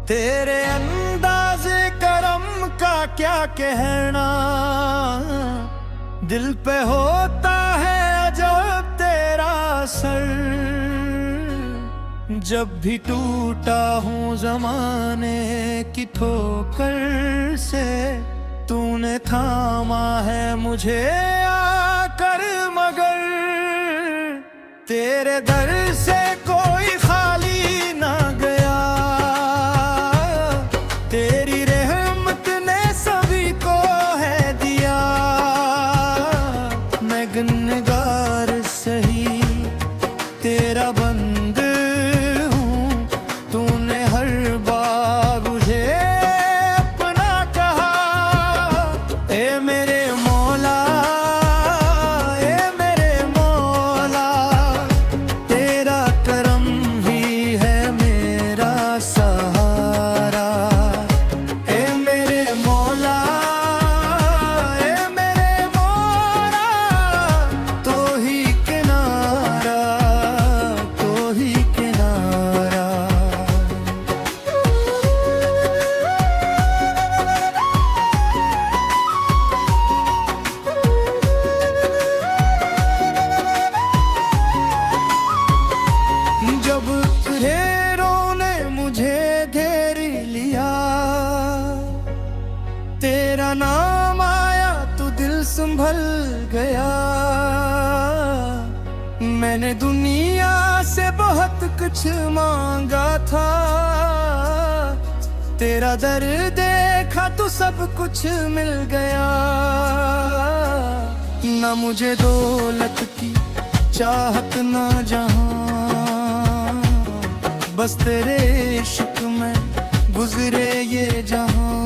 तेरे अंदाज़े करम का क्या कहना, दिल पे होता है अजब तेरा असर। जब भी टूटा हूँ ज़माने की ठोकर से, तूने थामा है मुझे आकर, मगर तेरे दर से कोई खाली ना गया। तेरी रहमत ने सभी को है दिया। मैं गुनहगार सही तेरा बंद हूँ, तूने हर बार मुझे अपना कहा। ए मेरे मौला, ए मेरे मौला, तेरा करम ही है मेरा सहारा। ए मेरे मौला, ए मेरे मौला, तो ही किनारा, तो ही किनारा। जब घेरों ने मुझे घेर लिया, तेरा नाम आया तो दिल संभल गया। मैंने दुनिया से बहुत कुछ मांगा था, तेरा दर देखा तो सब कुछ मिल गया। ना मुझे दौलत की चाहत ना जहां, बस तेरे इश्क में गुजरे ये जहां।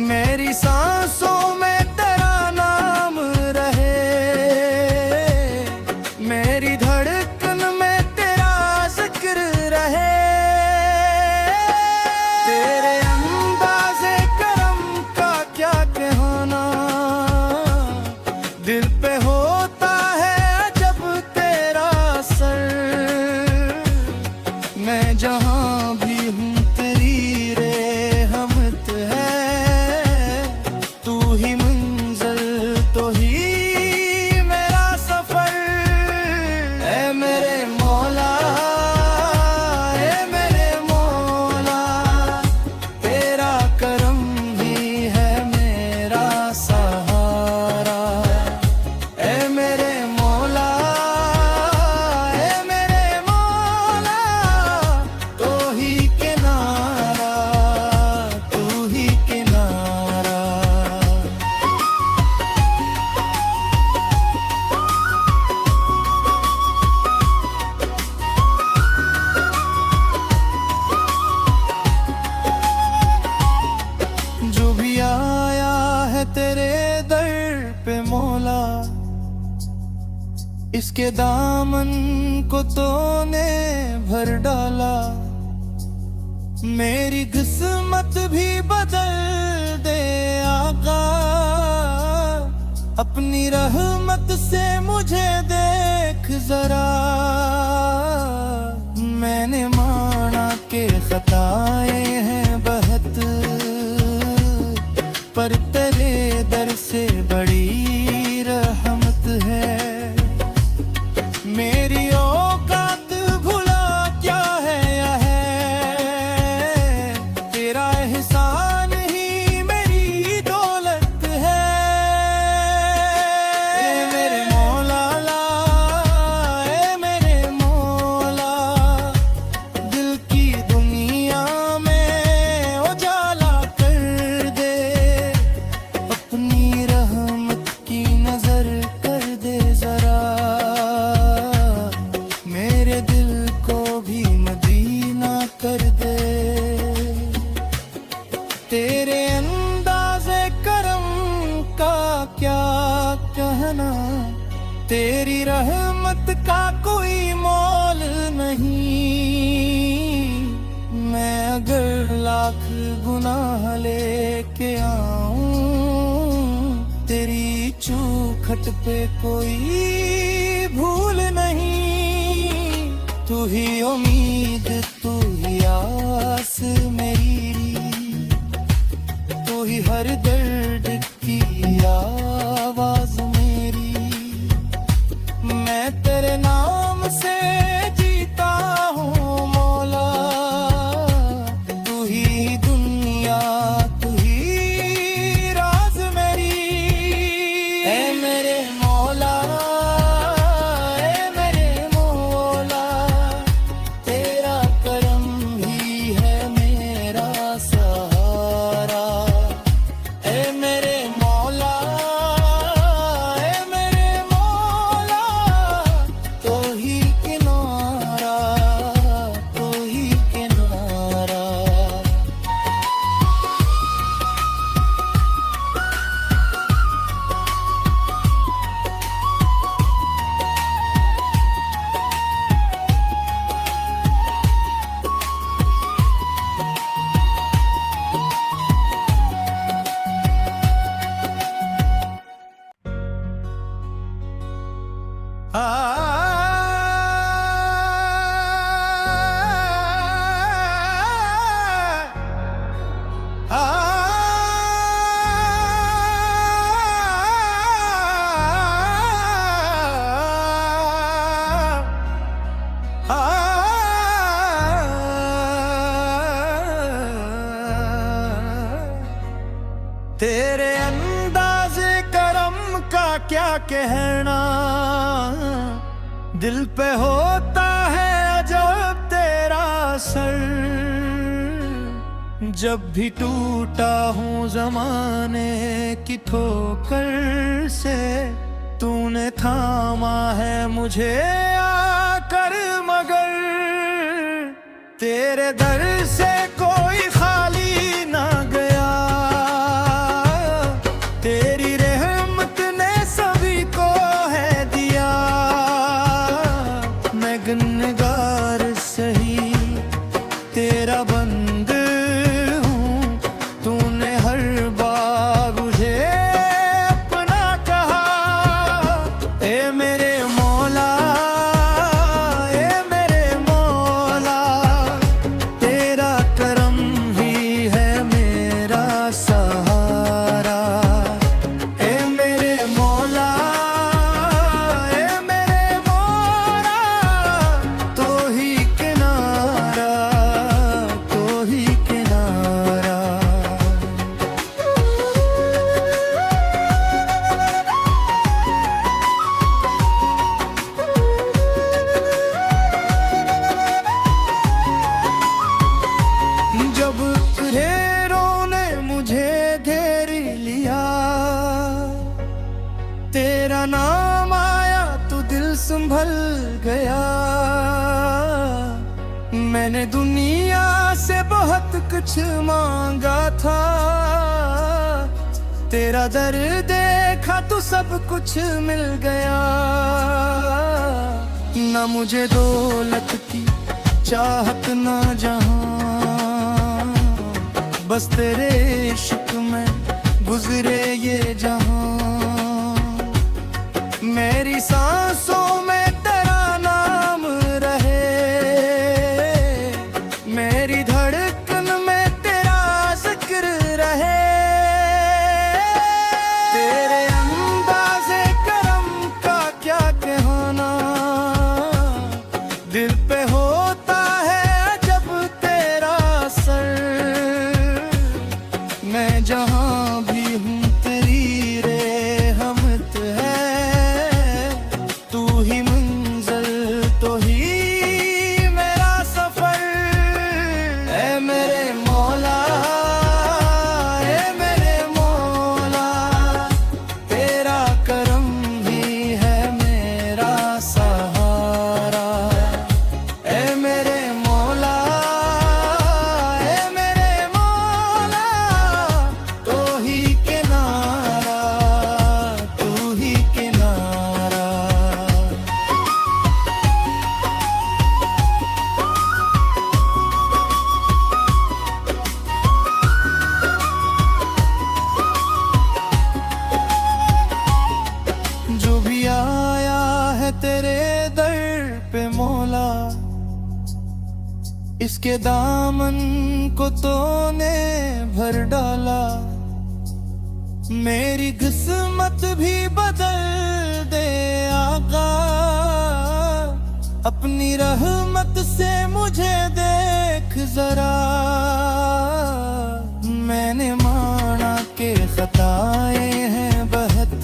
मेरी सांसों में तेरा नाम रहे, मेरी धड़कन में तेरा जिक्र रहे। तेरे अंदाज़े करम का क्या कहना, दिल पे होता है जब तेरा असर। मैं जहाँ भी हूँ तेरी रहमत है, तू ही मंजिल तो ही मेरा सफर। ऐ मेरे मौला, ऐ मेरे मौला, तेरा करम ही है मेरा सहारा। ऐ मेरे मौला, ऐ मेरे मौला, तो ही किनारा, तू ही किनारा। जो भी आया है तेरे दर पे मौला, इसके दामन को तूने भर डाला। मेरी किस्मत भी बदल दे आका, अपनी रहमत से मुझे देख जरा। मैंने माना के खताए हैं बहुत, पर तेरे दर से बड़ी रहमत है। मेरी औकात भुला क्या है यह है, तेरा एहसान ही मेरी दौलत है। ए मेरे मौला ला, ए मेरे मौला, दिल की दुनिया में उजाला कर दे। अपनी रहमत की नजर कर दे जरा, मेरे दिल को भी मदीना कर दे। तेरे अंदाज़े करम रहना। तेरी रहमत का कोई मोल नहीं। मैं अगर लाख गुनाह लेके आऊं, तेरी चौखट पे कोई भूल नहीं। तू ही उम्मीद, तू ही आस मेरी, तू ही हर दर्द की आवाज मेरी। मैं तेरे नाम से जीता हूँ मौला। तू ही दुनिया, तू ही राज मेरी। ऐ मेरे मौला, ऐ मेरे मौला, तेरा करम ही है मेरा सहारा। ऐ मेरे मौला, ऐ मेरे मौला, तो ही किनारा, तो ही किनारा। तेरे अंदाज़े करम का क्या कहना, दिल पे होता है अजब तेरा असर। जब भी टूटा हूँ ज़माने की ठोकर से, तूने थामा है मुझे आकर। मगर तेरे दर से कोई खाली ना गया। तेरी रहमत ने सभी को है दिया। मैं गुनहगार सही तेरा बंद हूँ। तूने हर बार मुझे अपना कहा। ए मेरे मौला, ए मेरे मौला, तेरा करम ही है मेरा सहारा। ए मेरे मौला, ए मेरे मौला, तो ही किनारा, तो ही किनारा। जब अंधेरों ने मुझे घेर लिया, तेरा नाम आया तो दिल संभल गया। मैंने दुनिया से बहुत कुछ मांगा था, तेरा दर देखा तो सब कुछ मिल गया। ना मुझे दौलत की चाहत ना जहां, बस तेरे इश्क में गुजरे ये जहां। मेरी सांसों में तेरा नाम रहे, मेरी धड़कन में तेरा जिक्र रहे। तेरे अंदाज़े करम का क्या कहना, दिल पे होता है जब तेरा असर। मैं जहाँ भी हूँ तेरी रहमत है। तू ही मंजिल, तो ही मेरा सफर। ऐ मेरे मौला, ऐ मेरे मौला, तेरा करम ही है मेरा सहारा। ऐ मेरे मौला, ऐ मेरे मौला, तो के दामन को तूने भर डाला, मेरी किस्मत भी बदल दे आका। अपनी रहमत से मुझे देख जरा, मैंने माना के खताए हैं बहुत,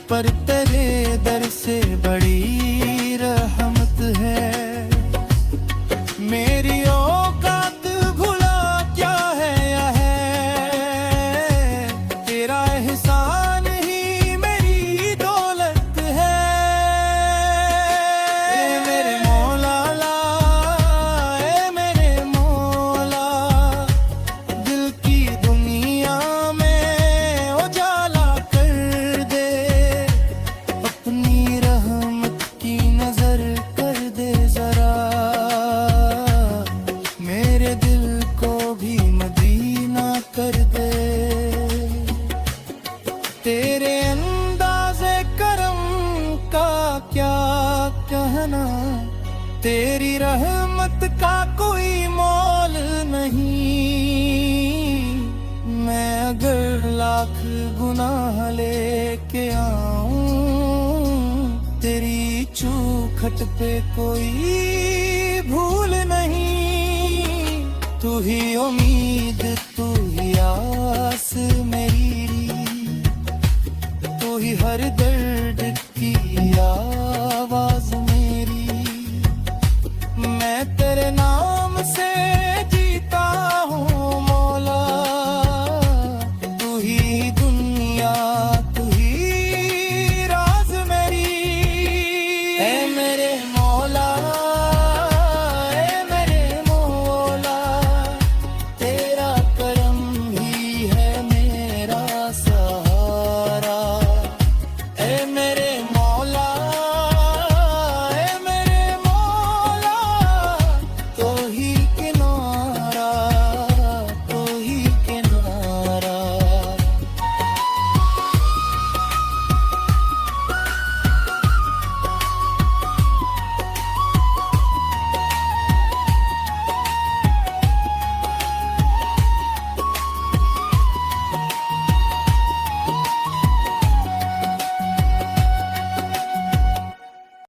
पर तेरे दर से बड़ी रहमत है। मेरी औकात भुला क्या है यह है, तेरा एहसान ही मेरी दौलत है। ए मेरे मौला ला, ए मेरे मौला, दिल की दुनिया में उजाला कर दे, अपनी रहमत की नजर कर दे जरा, मेरे दिल को भी मदीना कर दे। तेरे अंदाज़े करम का क्या कहना, तेरी रहमत का कोई मोल नहीं। मैं अगर लाख गुनाह लेके आऊं, तेरी चूखट पे कोई भूल नहीं। तू ही उम्मीद